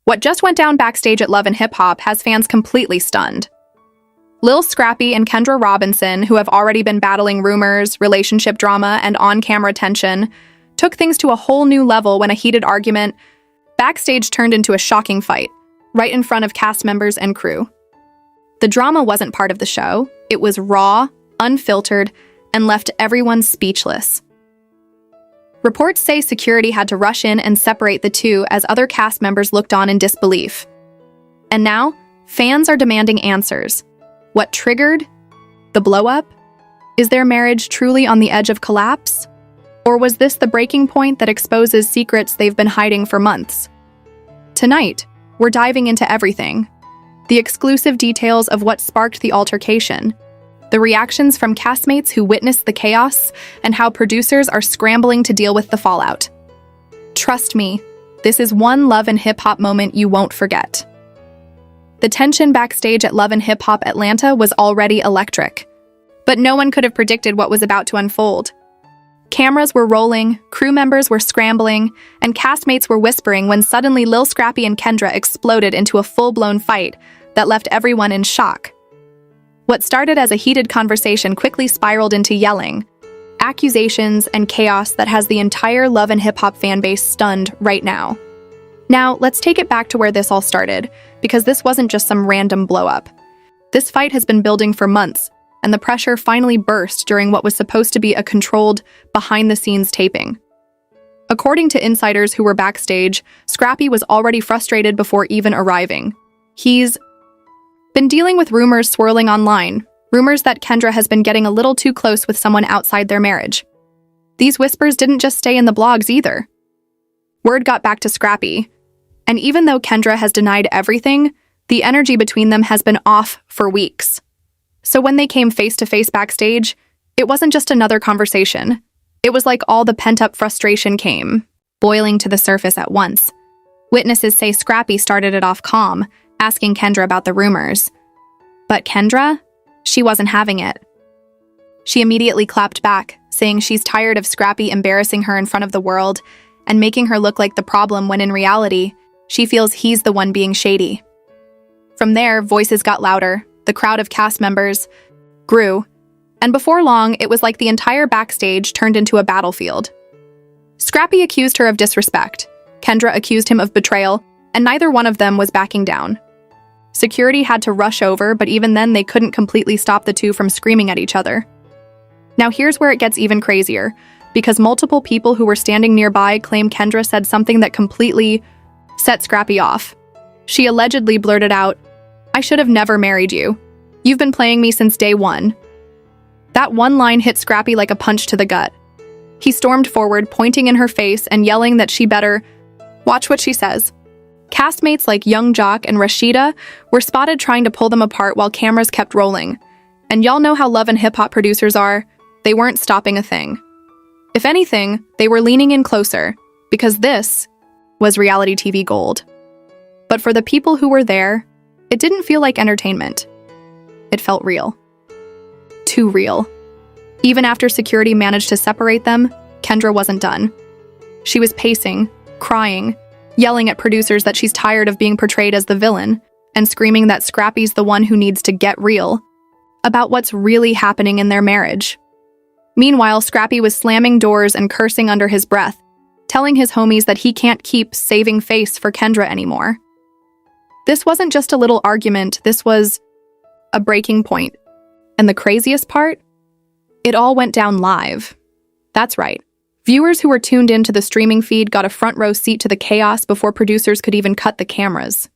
What just went down backstage at Love and Hip Hop has fans completely stunned. Lil Scrappy and Kendra Robinson, who have already been battling rumors, relationship drama, and on-camera tension, took things to a whole new level when a heated argument backstage turned into a shocking fight, right in front of cast members and crew. The drama wasn't part of the show. It was raw, unfiltered, and left everyone speechless. Reports say security had to rush in and separate the two as other cast members looked on in disbelief. And now, fans are demanding answers. What triggered the blow-up? Is their marriage truly on the edge of collapse? Or was this the breaking point that exposes secrets they've been hiding for months? Tonight, we're diving into everything. The exclusive details of what sparked the altercation, the reactions from castmates who witnessed the chaos, and how producers are scrambling to deal with the fallout. Trust me, this is one Love and Hip Hop moment you won't forget. The tension backstage at Love and Hip Hop Atlanta was already electric, but no one could have predicted what was about to unfold. Cameras were rolling, crew members were scrambling, and castmates were whispering when suddenly Lil Scrappy and Kendra exploded into a full-blown fight that left everyone in shock. What started as a heated conversation quickly spiraled into yelling, accusations, and chaos that has the entire Love and Hip Hop fanbase stunned right now. Now, let's take it back to where this all started, because this wasn't just some random blow-up. This fight has been building for months, and the pressure finally burst during what was supposed to be a controlled, behind-the-scenes taping. According to insiders who were backstage, Scrappy was already frustrated before even arriving. He's been dealing with rumors swirling online, rumors that Kendra has been getting a little too close with someone outside their marriage. These whispers didn't just stay in the blogs either. Word got back to Scrappy, and even though Kendra has denied everything, the energy between them has been off for weeks. So when they came face-to-face backstage, it wasn't just another conversation. It was like all the pent-up frustration came, boiling to the surface at once. Witnesses say Scrappy started it off calm, asking Kendra about the rumors. But Kendra? She wasn't having it. She immediately clapped back, saying she's tired of Scrappy embarrassing her in front of the world and making her look like the problem when in reality, she feels he's the one being shady. From there, voices got louder, the crowd of cast members grew, and before long, it was like the entire backstage turned into a battlefield. Scrappy accused her of disrespect, Kendra accused him of betrayal, and neither one of them was backing down. Security had to rush over, but even then they couldn't completely stop the two from screaming at each other. Now here's where it gets even crazier, because multiple people who were standing nearby claim Kendra said something that completely set Scrappy off. She allegedly blurted out, "I should have never married you. You've been playing me since day one." That one line hit Scrappy like a punch to the gut. He stormed forward, pointing in her face and yelling that she better watch what she says. Castmates like Young Jock and Rashida were spotted trying to pull them apart while cameras kept rolling. And y'all know how Love and Hip Hop producers are. They weren't stopping a thing. If anything, they were leaning in closer, because this was reality TV gold. But for the people who were there, it didn't feel like entertainment. It felt real. Too real. Even after security managed to separate them, Kendra wasn't done. She was pacing, crying, yelling at producers that she's tired of being portrayed as the villain, and screaming that Scrappy's the one who needs to get real about what's really happening in their marriage. Meanwhile, Scrappy was slamming doors and cursing under his breath, telling his homies that he can't keep saving face for Kendra anymore. This wasn't just a little argument, this was a breaking point. And the craziest part? It all went down live. That's right. Viewers who were tuned into the streaming feed got a front row seat to the chaos before producers could even cut the cameras.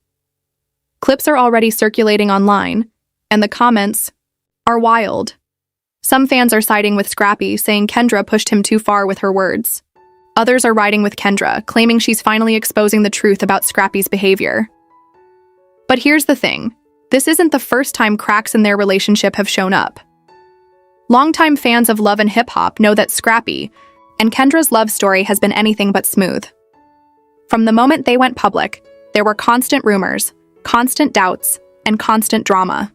Clips are already circulating online, and the comments are wild. Some fans are siding with Scrappy, saying Kendra pushed him too far with her words. Others are riding with Kendra, claiming she's finally exposing the truth about Scrappy's behavior. But here's the thing. This isn't the first time cracks in their relationship have shown up. Longtime fans of Love and Hip Hop know that Scrappy and Kendra's love story has been anything but smooth. From the moment they went public, there were constant rumors, constant doubts, and constant drama.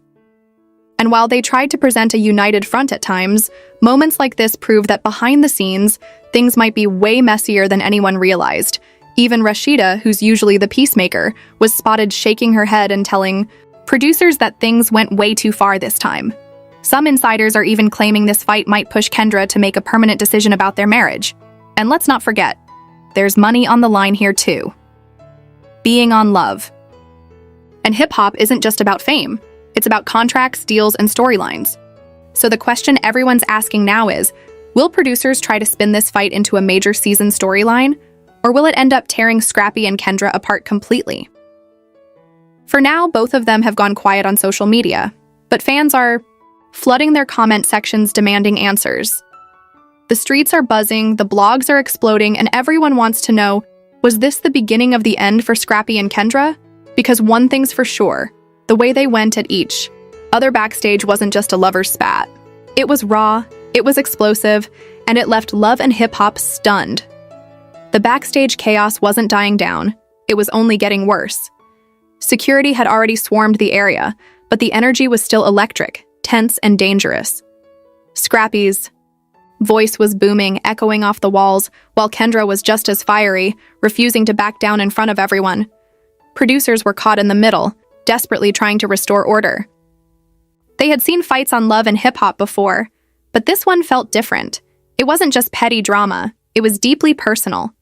And while they tried to present a united front at times, moments like this prove that behind the scenes, things might be way messier than anyone realized, Even Rashida, who's usually the peacemaker, was spotted shaking her head and telling producers that things went way too far this time. Some insiders are even claiming this fight might push Kendra to make a permanent decision about their marriage. And let's not forget, there's money on the line here too. Being on Love. And hip-hop isn't just about fame. It's about contracts, deals, and storylines. So the question everyone's asking now is, will producers try to spin this fight into a major season storyline, or will it end up tearing Scrappy and Kendra apart completely? For now, both of them have gone quiet on social media, but fans are flooding their comment sections demanding answers. The streets are buzzing, the blogs are exploding, and everyone wants to know, was this the beginning of the end for Scrappy and Kendra? Because one thing's for sure, the way they went at each other backstage wasn't just a lover's spat. It was raw, it was explosive, and it left Love and hip-hop stunned. The backstage chaos wasn't dying down, it was only getting worse. Security had already swarmed the area, but the energy was still electric, tense, and dangerous. Scrappy's voice was booming, echoing off the walls, while Kendra was just as fiery, refusing to back down in front of everyone. Producers were caught in the middle, desperately trying to restore order. They had seen fights on Love and hip-hop before, but this one felt different. It wasn't just petty drama, it was deeply personal.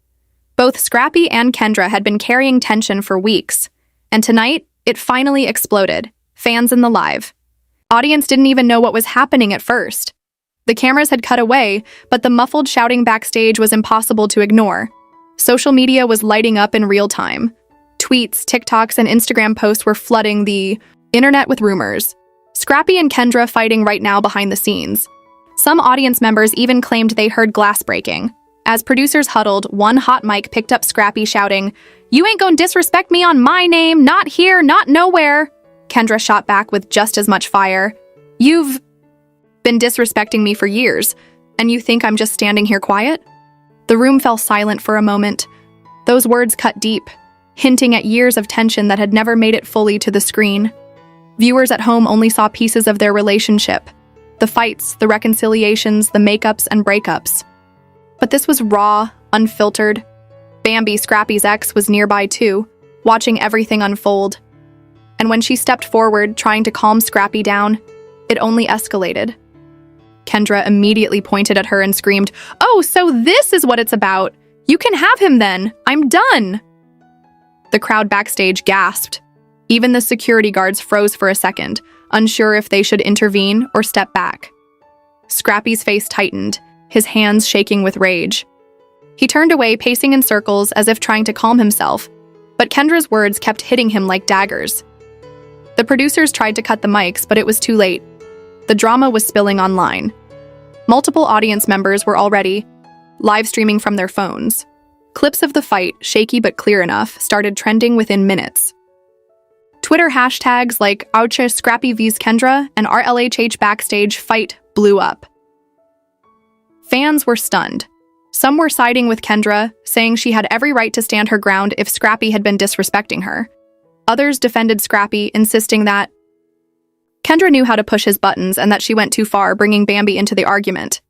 Both Scrappy and Kendra had been carrying tension for weeks, and tonight, it finally exploded, fans in the live. Audience didn't even know what was happening at first. The cameras had cut away, but the muffled shouting backstage was impossible to ignore. Social media was lighting up in real time. Tweets, TikToks, and Instagram posts were flooding the internet with rumors. Scrappy and Kendra fighting right now behind the scenes. Some audience members even claimed they heard glass breaking. As producers huddled, one hot mic picked up Scrappy shouting, "You ain't gonna disrespect me on my name, not here, not nowhere." Kendra shot back with just as much fire. "You've been disrespecting me for years, and you think I'm just standing here quiet?" The room fell silent for a moment. Those words cut deep, hinting at years of tension that had never made it fully to the screen. Viewers at home only saw pieces of their relationship. The fights, the reconciliations, the makeups and breakups. But this was raw, unfiltered. Bambi, Scrappy's ex, was nearby too, watching everything unfold. And when she stepped forward, trying to calm Scrappy down, it only escalated. Kendra immediately pointed at her and screamed, "Oh, so this is what it's about! You can have him then! I'm done!" The crowd backstage gasped. Even the security guards froze for a second, unsure if they should intervene or step back. Scrappy's face tightened, his hands shaking with rage. He turned away, pacing in circles as if trying to calm himself, but Kendra's words kept hitting him like daggers. The producers tried to cut the mics, but it was too late. The drama was spilling online. Multiple audience members were already live streaming from their phones. Clips of the fight, shaky but clear enough, started trending within minutes. Twitter hashtags like #Scrappy vs Kendra and #RLHH Backstage Fight blew up. Fans were stunned. Some were siding with Kendra, saying she had every right to stand her ground if Scrappy had been disrespecting her. Others defended Scrappy, insisting that Kendra knew how to push his buttons and that she went too far, bringing Bambi into the argument.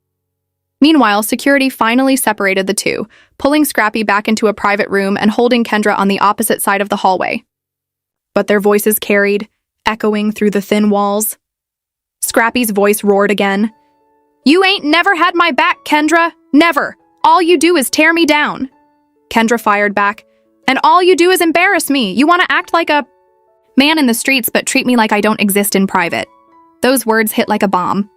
Meanwhile, security finally separated the two, pulling Scrappy back into a private room and holding Kendra on the opposite side of the hallway. But their voices carried, echoing through the thin walls. Scrappy's voice roared again. "You ain't never had my back, Kendra! Never! All you do is tear me down!" Kendra fired back. "And all you do is embarrass me! You want to act like a man in the streets but treat me like I don't exist in private." Those words hit like a bomb.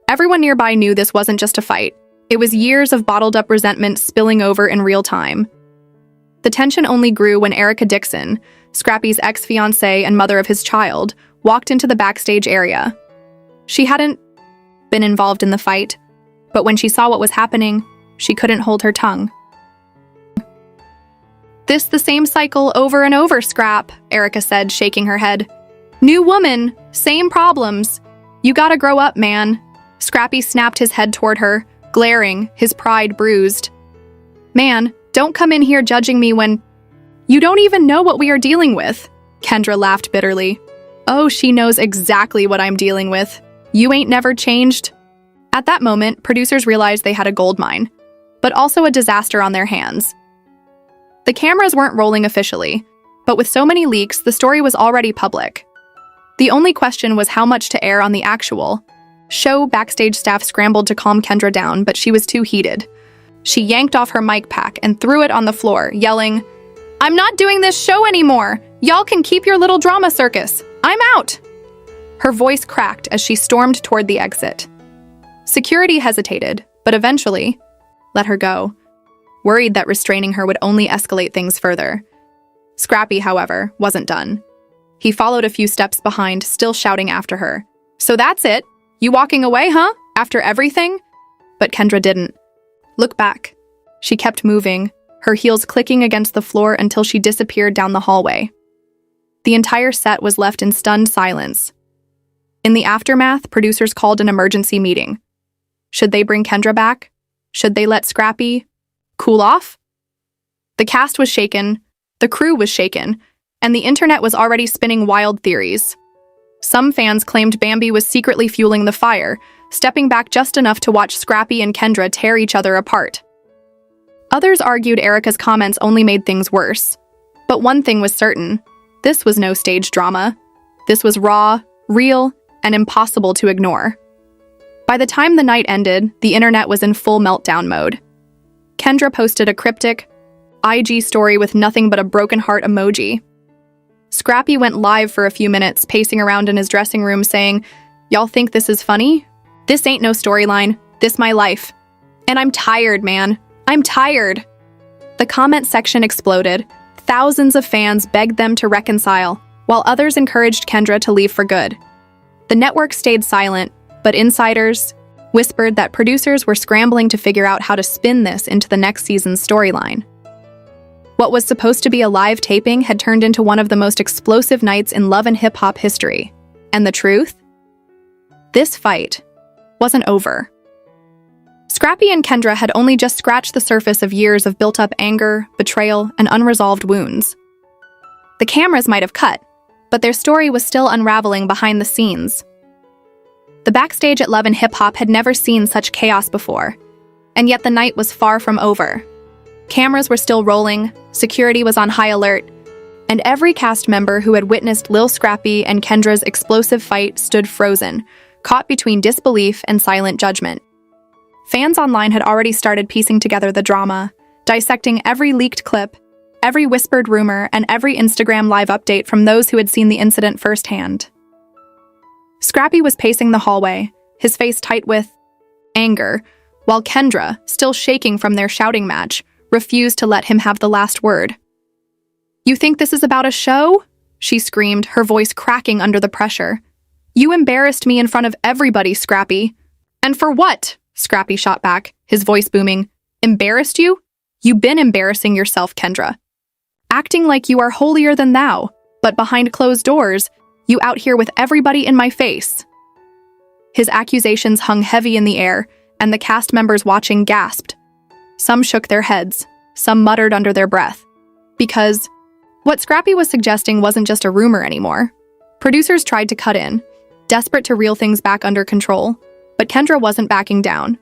Everyone nearby knew this wasn't just a fight. It was years of bottled-up resentment spilling over in real time. The tension only grew when Erica Dixon, Scrappy's ex-fiancée and mother of his child, walked into the backstage area. She hadn't been involved in the fight, but when she saw what was happening, she couldn't hold her tongue. "This the same cycle over and over, Scrap," Erica said, shaking her head. "New woman, same problems. You gotta grow up, man." Scrappy snapped his head toward her, glaring, his pride bruised. "Man, don't come in here judging me when you don't even know what we are dealing with." Kendra laughed bitterly. "Oh, she knows exactly what I'm dealing with. You ain't never changed." At that moment, producers realized they had a goldmine, but also a disaster on their hands. The cameras weren't rolling officially, but with so many leaks, the story was already public. The only question was how much to air on the actual show. Backstage staff scrambled to calm Kendra down, but she was too heated. She yanked off her mic pack and threw it on the floor, yelling, "I'm not doing this show anymore! Y'all can keep your little drama circus! I'm out!" Her voice cracked as she stormed toward the exit. Security hesitated, but eventually let her go, worried that restraining her would only escalate things further. Scrappy, however, wasn't done. He followed a few steps behind, still shouting after her. "So that's it? You walking away, huh? After everything?" But Kendra didn't look back. She kept moving, her heels clicking against the floor until she disappeared down the hallway. The entire set was left in stunned silence. In the aftermath, producers called an emergency meeting. Should they bring Kendra back? Should they let Scrappy cool off? The cast was shaken, the crew was shaken, and the internet was already spinning wild theories. Some fans claimed Bambi was secretly fueling the fire, stepping back just enough to watch Scrappy and Kendra tear each other apart. Others argued Erica's comments only made things worse. But one thing was certain: this was no stage drama. This was raw, real, and impossible to ignore. By the time the night ended, the internet was in full meltdown mode. Kendra posted a cryptic IG story with nothing but a broken heart emoji. Scrappy went live for a few minutes, pacing around in his dressing room saying, "Y'all think this is funny? This ain't no storyline. This my life. And I'm tired, man. I'm tired." The comment section exploded. Thousands of fans begged them to reconcile, while others encouraged Kendra to leave for good. The network stayed silent, but insiders whispered that producers were scrambling to figure out how to spin this into the next season's storyline. What was supposed to be a live taping had turned into one of the most explosive nights in love and hip-hop history. And the truth? This fight wasn't over. Scrappy and Kendra had only just scratched the surface of years of built-up anger, betrayal, and unresolved wounds. The cameras might have cut, but their story was still unraveling behind the scenes. The backstage at Love and Hip Hop had never seen such chaos before, and yet the night was far from over. Cameras were still rolling, security was on high alert, and every cast member who had witnessed Lil Scrappy and Kendra's explosive fight stood frozen, caught between disbelief and silent judgment. Fans online had already started piecing together the drama, dissecting every leaked clip, every whispered rumor, and every Instagram live update from those who had seen the incident firsthand. Scrappy was pacing the hallway, his face tight with anger, while Kendra, still shaking from their shouting match, refused to let him have the last word. "You think this is about a show?" she screamed, her voice cracking under the pressure. "You embarrassed me in front of everybody, Scrappy." "And for what?" Scrappy shot back, his voice booming. "Embarrassed you? You've been embarrassing yourself, Kendra. Acting like you are holier than thou, but behind closed doors, you out here with everybody in my face." His accusations hung heavy in the air, and the cast members watching gasped. Some shook their heads, some muttered under their breath. Because what Scrappy was suggesting wasn't just a rumor anymore. Producers tried to cut in, desperate to reel things back under control, but Kendra wasn't backing down.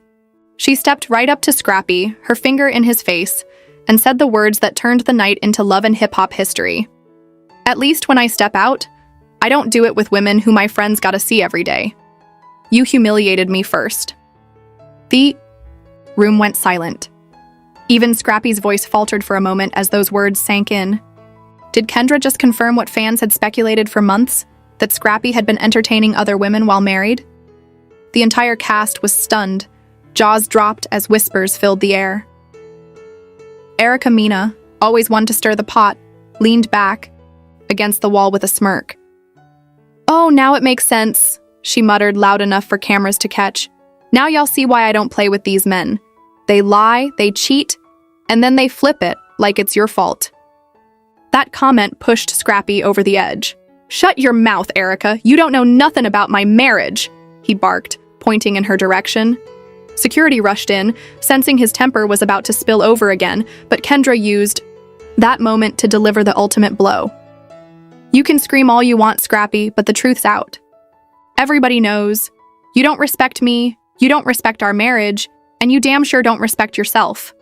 She stepped right up to Scrappy, her finger in his face, and said the words that turned the night into love and hip-hop history. "At least when I step out, I don't do it with women who my friends gotta see every day. You humiliated me first." The room went silent. Even Scrappy's voice faltered for a moment as those words sank in. Did Kendra just confirm what fans had speculated for months, that Scrappy had been entertaining other women while married? The entire cast was stunned, jaws dropped as whispers filled the air. Erica Mena, always one to stir the pot, leaned back against the wall with a smirk. "Oh, now it makes sense," she muttered loud enough for cameras to catch. "Now y'all see why I don't play with these men. They lie, they cheat, and then they flip it like it's your fault." That comment pushed Scrappy over the edge. "Shut your mouth, Erica. You don't know nothing about my marriage," he barked, pointing in her direction. Security rushed in, sensing his temper was about to spill over again, but Kendra used that moment to deliver the ultimate blow. "You can scream all you want, Scrappy, but the truth's out. Everybody knows. You don't respect me, you don't respect our marriage, and you damn sure don't respect yourself."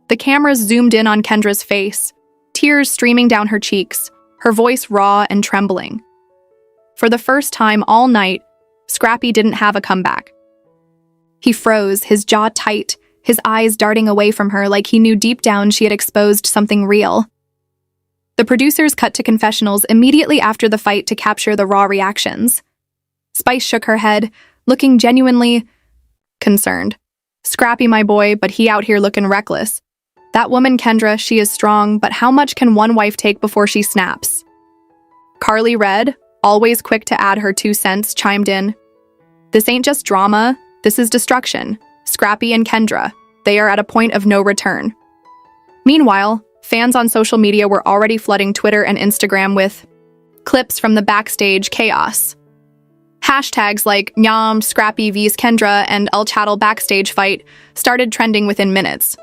The cameras zoomed in on Kendra's face, tears streaming down her cheeks, her voice raw and trembling. For the first time all night, Scrappy didn't have a comeback. He froze, his jaw tight, his eyes darting away from her like he knew deep down she had exposed something real. The producers cut to confessionals immediately after the fight to capture the raw reactions. Spice shook her head, looking genuinely concerned. "Scrappy, my boy, but he out here looking reckless. That woman Kendra, she is strong, but how much can one wife take before she snaps?" Carly Red, always quick to add her 2 cents, chimed in. "This ain't just drama, this is destruction. Scrappy and Kendra, they are at a point of no return." Meanwhile, fans on social media were already flooding Twitter and Instagram with clips from the backstage chaos. Hashtags like Nyam, Scrappy vs Kendra, and LHHATL backstage fight started trending within minutes.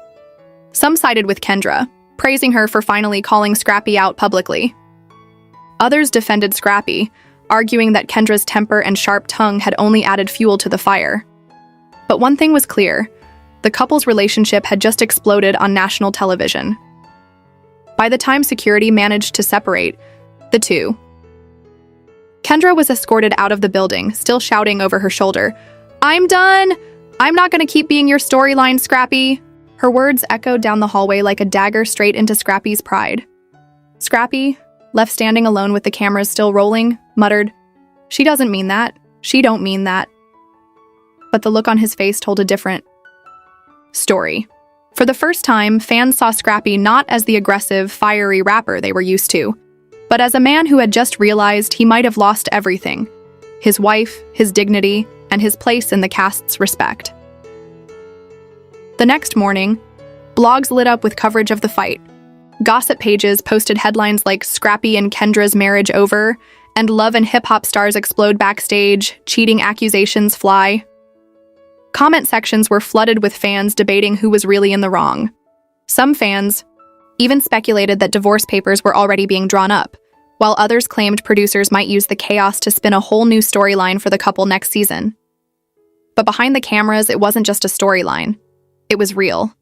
Some sided with Kendra, praising her for finally calling Scrappy out publicly. Others defended Scrappy, arguing that Kendra's temper and sharp tongue had only added fuel to the fire. But one thing was clear: the couple's relationship had just exploded on national television. By the time security managed to separate the two, Kendra was escorted out of the building, still shouting over her shoulder, "I'm done! I'm not gonna keep being your storyline, Scrappy!" Her words echoed down the hallway like a dagger straight into Scrappy's pride. Scrappy, left standing alone with the cameras still rolling, muttered, "She doesn't mean that. She don't mean that." But the look on his face told a different story. For the first time, fans saw Scrappy not as the aggressive, fiery rapper they were used to, but as a man who had just realized he might have lost everything: his wife, his dignity, and his place in the cast's respect. The next morning, blogs lit up with coverage of the fight. Gossip pages posted headlines like "Scrappy and Kendra's marriage over," and "Love and hip-hop stars explode backstage, cheating accusations fly." Comment sections were flooded with fans debating who was really in the wrong. Some fans even speculated that divorce papers were already being drawn up, while others claimed producers might use the chaos to spin a whole new storyline for the couple next season. But behind the cameras, it wasn't just a storyline. It was real.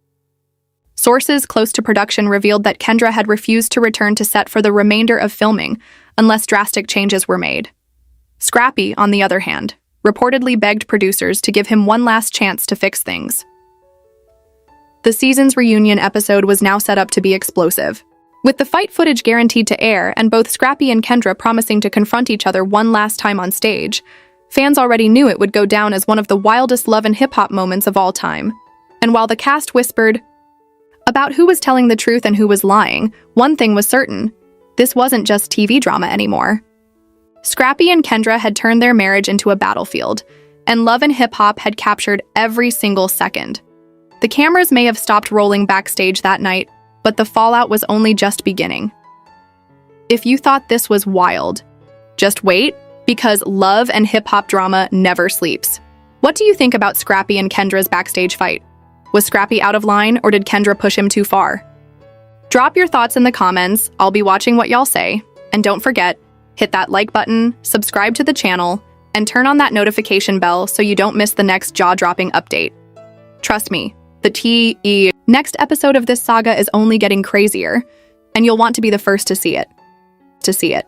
Sources close to production revealed that Kendra had refused to return to set for the remainder of filming unless drastic changes were made. Scrappy, on the other hand, reportedly begged producers to give him one last chance to fix things. The season's reunion episode was now set up to be explosive. With the fight footage guaranteed to air and both Scrappy and Kendra promising to confront each other one last time on stage, fans already knew it would go down as one of the wildest love and hip-hop moments of all time. And while the cast whispered about who was telling the truth and who was lying, one thing was certain: this wasn't just TV drama anymore. Scrappy and Kendra had turned their marriage into a battlefield, and love and hip-hop had captured every single second. The cameras may have stopped rolling backstage that night, but the fallout was only just beginning. If you thought this was wild, just wait, because love and hip-hop drama never sleeps. What do you think about Scrappy and Kendra's backstage fight? Was Scrappy out of line, or did Kendra push him too far? Drop your thoughts in the comments. I'll be watching what y'all say. And don't forget, hit that like button, subscribe to the channel, and turn on that notification bell so you don't miss the next jaw-dropping update. Trust me, the next episode of this saga is only getting crazier, and you'll want to be the first to see it.